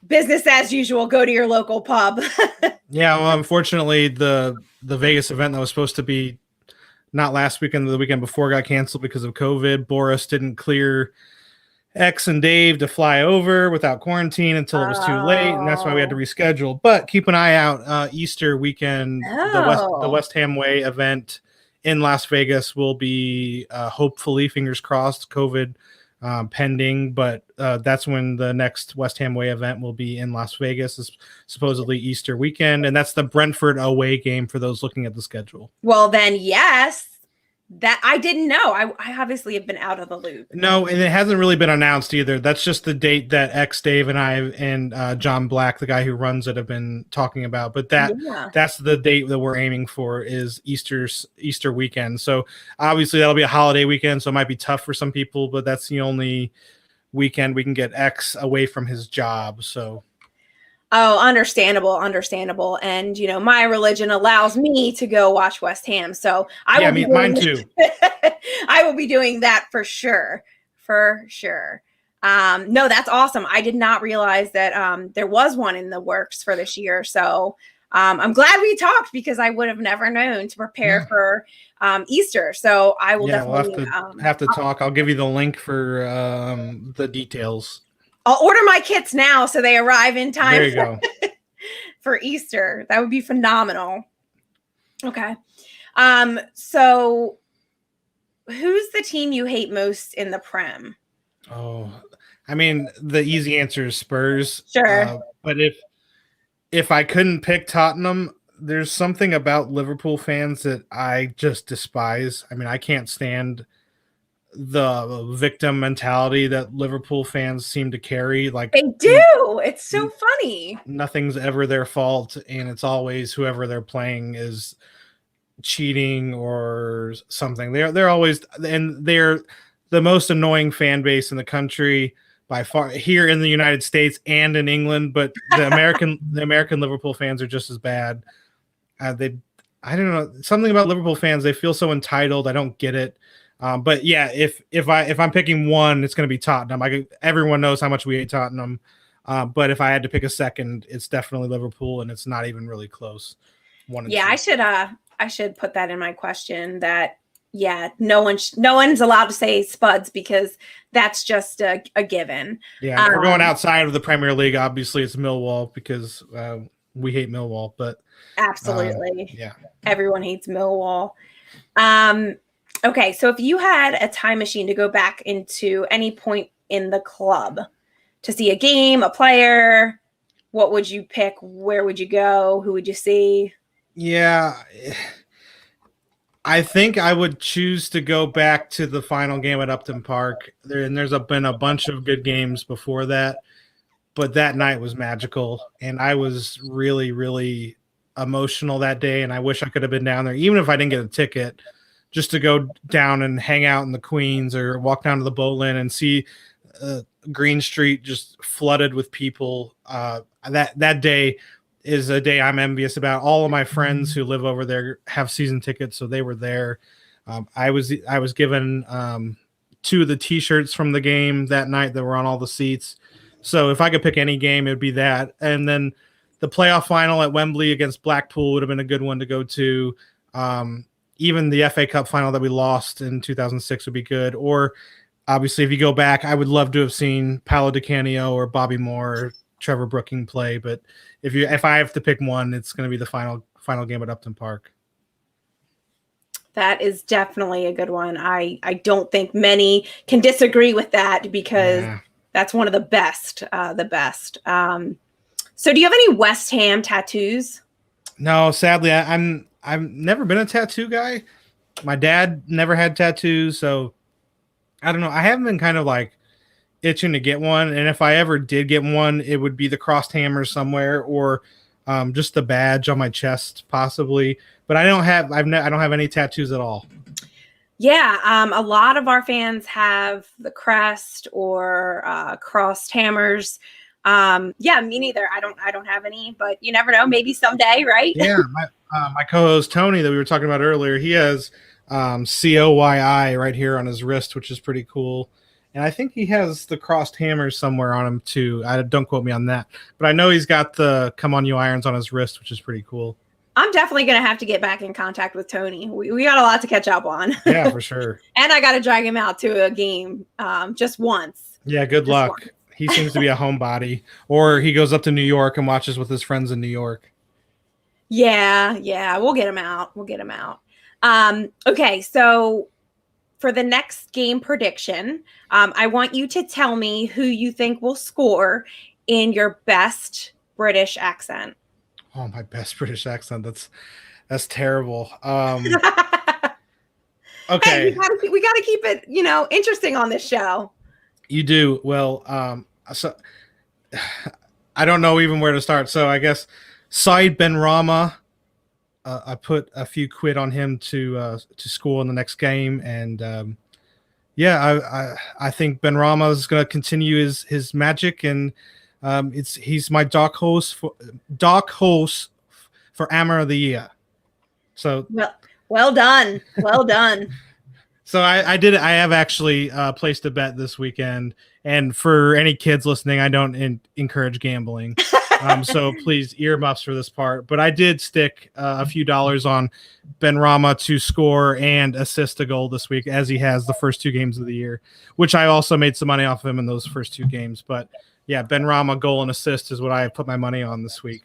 Speaker 1: business as usual. Go to your local pub.
Speaker 2: Yeah, well, unfortunately, the Vegas event that was supposed to be not last weekend, the weekend before got canceled because of COVID. Boris didn't clear X and Dave to fly over without quarantine until it was too late, and that's why we had to reschedule. But keep an eye out. Easter weekend, the West Ham Way event in Las Vegas will be hopefully, fingers crossed, COVID pending, but that's when the next West Ham Way event will be in Las Vegas. Is supposedly Easter weekend, and that's the Brentford away game for those looking at the schedule.
Speaker 1: Well, then yes. That I didn't know. I obviously have been out of the loop.
Speaker 2: No, and it hasn't really been announced either. That's just the date that X Dave and I and John Black, the guy who runs it, have been talking about. But that's the date that we're aiming for is Easter weekend. So obviously that'll be a holiday weekend, so it might be tough for some people, but that's the only weekend we can get X away from his job. So
Speaker 1: oh, understandable. And, my religion allows me to go watch West Ham. So
Speaker 2: mine too.
Speaker 1: I will be doing that for sure. No, that's awesome. I did not realize that there was one in the works for this year. So I'm glad we talked because I would have never known to prepare for Easter. So I will definitely
Speaker 2: we'll have to talk. I'll give you the link for the details.
Speaker 1: I'll order my kits now so they arrive in time.
Speaker 2: There you go.
Speaker 1: For Easter. That would be phenomenal. Okay. So who's the team you hate most in the Prem?
Speaker 2: Oh, I mean, the easy answer is Spurs.
Speaker 1: Sure.
Speaker 2: But if I couldn't pick Tottenham, there's something about Liverpool fans that I just despise. I mean, I can't stand the victim mentality that Liverpool fans seem to carry. Like
Speaker 1: they do. It's so funny.
Speaker 2: Nothing's ever their fault, and it's always whoever they're playing is cheating or something. They're always, and they're the most annoying fan base in the country by far here in the United States and in England. But the American Liverpool fans are just as bad. I don't know, something about Liverpool fans. They feel so entitled. I don't get it. But yeah, if I'm picking one, it's going to be Tottenham. Everyone knows how much we hate Tottenham. But if I had to pick a second, it's definitely Liverpool, and it's not even really close. 1 and 2.
Speaker 1: I should put that in my question that no one's allowed to say Spuds because that's just a given.
Speaker 2: Yeah, if we're going outside of the Premier League, obviously it's Millwall because we hate Millwall, but
Speaker 1: absolutely.
Speaker 2: Yeah.
Speaker 1: Everyone hates Millwall. Okay, so if you had a time machine to go back into any point in the club to see a game, a player, what would you pick? Where would you go? Who would you see?
Speaker 2: Yeah, I think I would choose to go back to the final game at Upton Park. There's been a bunch of good games before that, but that night was magical, and I was really, really emotional that day, and I wish I could have been down there, even if I didn't get a ticket, just to go down and hang out in the Queens or walk down to the Boatland and see Green Street just flooded with people. That day is a day I'm envious about. All of my friends who live over there have season tickets, so they were there. I was given 2 of the T-shirts from the game that night that were on all the seats. So if I could pick any game, it would be that. And then the playoff final at Wembley against Blackpool would have been a good one to go to. Even the FA Cup final that we lost in 2006 would be good. Or obviously, if you go back, I would love to have seen Paolo Di Canio or Bobby Moore or Trevor Brooking play. But if I have to pick one, it's going to be the final game at Upton Park.
Speaker 1: That is definitely a good one. I don't think many can disagree with that because that's one of the best. So do you have any West Ham tattoos?
Speaker 2: No, sadly, I've never been a tattoo guy. My dad never had tattoos, so I don't know. I haven't been kind of like itching to get one, and if I ever did get one, it would be the crossed hammer somewhere or just the badge on my chest, possibly. But I don't have any tattoos at all.
Speaker 1: Yeah, a lot of our fans have the crest or crossed hammers. Me neither. I don't have any, but you never know. Maybe someday, right?
Speaker 2: Yeah, my co-host Tony that we were talking about earlier, he has COYI right here on his wrist, which is pretty cool. And I think he has the crossed hammers somewhere on him too. Don't quote me on that, but I know he's got the "Come on, you irons" on his wrist, which is pretty cool.
Speaker 1: I'm definitely going to have to get back in contact with Tony. We got a lot to catch up on.
Speaker 2: Yeah, for sure.
Speaker 1: And I got to drag him out to a game just once.
Speaker 2: Yeah, good luck. Once. He seems to be a homebody, or he goes up to New York and watches with his friends in New York.
Speaker 1: Yeah, we'll get him out. Okay, so for the next game prediction, I want you to tell me who you think will score in your best British accent.
Speaker 2: Oh, my best British accent. That's terrible. Okay.
Speaker 1: Hey, we gotta keep it, interesting on this show.
Speaker 2: You do. Well, so I don't know even where to start. So I guess Said Benrahma, I put a few quid on him to score in the next game, and I think Benrahma is going to continue his magic, and he's my dark horse for Hammer of the Year. So
Speaker 1: well done.
Speaker 2: So I have actually placed a bet this weekend, and for any kids listening, I don't encourage gambling. So please earmuffs for this part. But I did stick a few dollars on Benrahma to score and assist a goal this week, as he has the first 2 games of the year, which I also made some money off of him in those first 2 games. But yeah, Benrahma goal and assist is what I put my money on this week.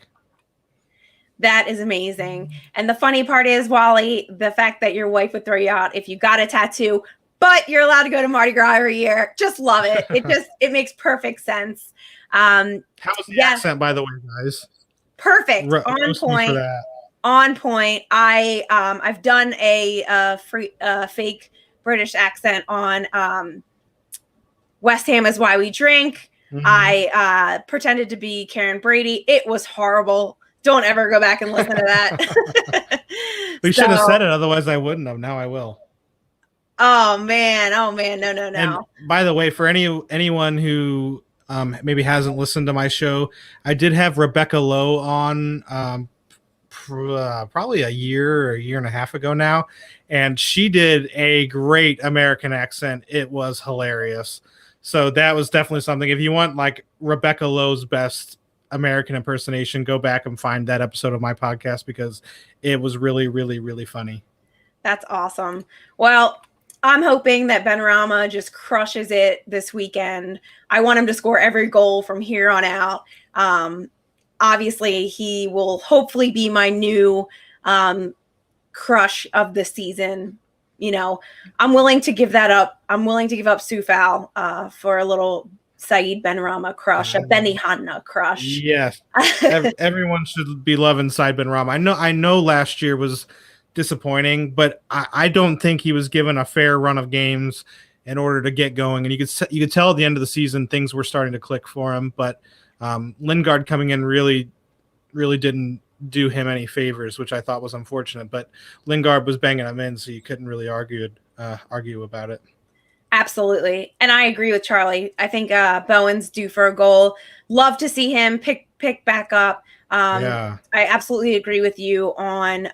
Speaker 1: That is amazing. And the funny part is, Wally, the fact that your wife would throw you out if you got a tattoo, but you're allowed to go to Mardi Gras every year. Just love it. It makes perfect sense.
Speaker 2: How's the accent, by the way, guys?
Speaker 1: Perfect. On point. On point. I've done a fake British accent on West Ham is Why We Drink. Mm-hmm. I pretended to be Karen Brady. It was horrible. Don't ever go back and listen to that.
Speaker 2: We should have said it, otherwise I wouldn't have. Now I will.
Speaker 1: Oh man, no.
Speaker 2: And by the way, for anyone who maybe hasn't listened to my show, I did have Rebecca Lowe on probably a year and a half ago now, and she did a great American accent. It was hilarious. So that was definitely something. If you want like Rebecca Lowe's best American impersonation, go back and find that episode of my podcast because it was really, really, really funny.
Speaker 1: That's awesome. Well, I'm hoping that Ben Rama just crushes it this weekend. I want him to score every goal from here on out. Obviously, he will hopefully be my new crush of the season. You know, I'm willing to give that up. I'm willing to give up Sufal for a little Saeed Ben Rama crush, a Benny Hanna crush.
Speaker 2: Yes. Everyone should be loving Saeed Ben Rama. I know last year was disappointing, but I don't think he was given a fair run of games in order to get going. And you could tell at the end of the season things were starting to click for him. But Lingard coming in really didn't do him any favors, which I thought was unfortunate. But Lingard was banging him in, so you couldn't really argue about it.
Speaker 1: Absolutely. And I agree with Charlie. I think Bowen's due for a goal. Love to see him pick back up. I absolutely agree with you on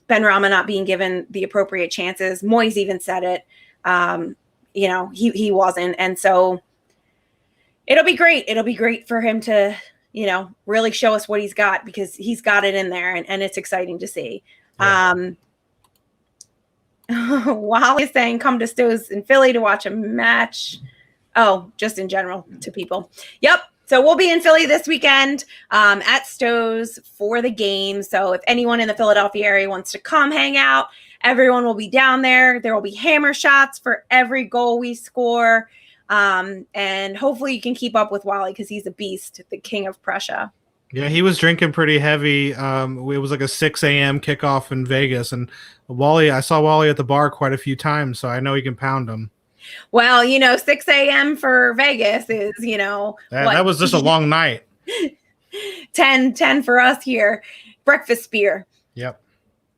Speaker 1: Ben Rama not being given the appropriate chances. Moyes even said it. He wasn't. And so it'll be great. It'll be great for him to, really show us what he's got because he's got it in there and it's exciting to see. Yeah. Wally is saying come to Stowe's in Philly to watch a match. Oh, just in general to people. Yep. So we'll be in Philly this weekend at Stowe's for the game. So if anyone in the Philadelphia area wants to come hang out, everyone will be down there. There will be hammer shots for every goal we score. And hopefully you can keep up with Wally because he's a beast, the king of Prussia.
Speaker 2: Yeah, he was drinking pretty heavy. It was like a 6 a.m. kickoff in Vegas. And I saw Wally at the bar quite a few times, so I know he can pound him.
Speaker 1: Well, 6 a.m. for Vegas is,
Speaker 2: that was just a long night.
Speaker 1: 10 for us here. Breakfast beer.
Speaker 2: Yep.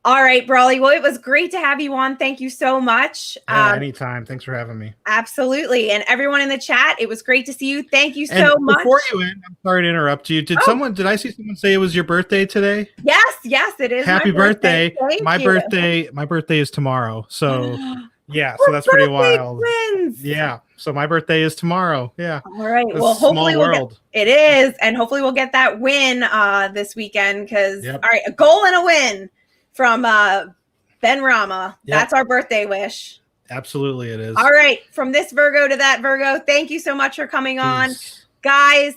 Speaker 1: All right, Brawley. Well, it was great to have you on. Thank you so much.
Speaker 2: Anytime. Thanks for having me.
Speaker 1: Absolutely. And everyone in the chat, it was great to see you. Thank you so much.
Speaker 2: Before you end, I'm sorry to interrupt you. Did I see someone say it was your birthday today?
Speaker 1: Yes, it is.
Speaker 2: Happy birthday. My birthday is tomorrow. So yeah, so that's pretty wild.
Speaker 1: Twins.
Speaker 2: Yeah. So my birthday is tomorrow. Yeah.
Speaker 1: All right. Well, hopefully it is. And hopefully we'll get that win this weekend because all right, a goal and a win from Ben Rama. Yep. That's our birthday wish.
Speaker 2: Absolutely it is.
Speaker 1: All right. From this Virgo to that Virgo, thank you so much for coming on. Guys,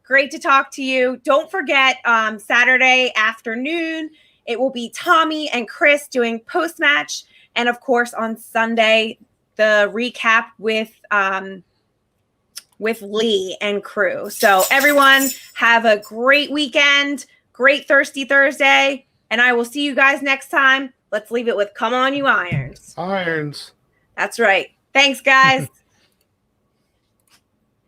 Speaker 1: great to talk to you. Don't forget Saturday afternoon, it will be Tommy and Chris doing post-match. And of course, on Sunday, the recap with Lee and crew. So everyone have a great weekend, great Thirsty Thursday, and I will see you guys next time. Let's leave it with Come On You Irons.
Speaker 2: Irons.
Speaker 1: That's right. Thanks, guys.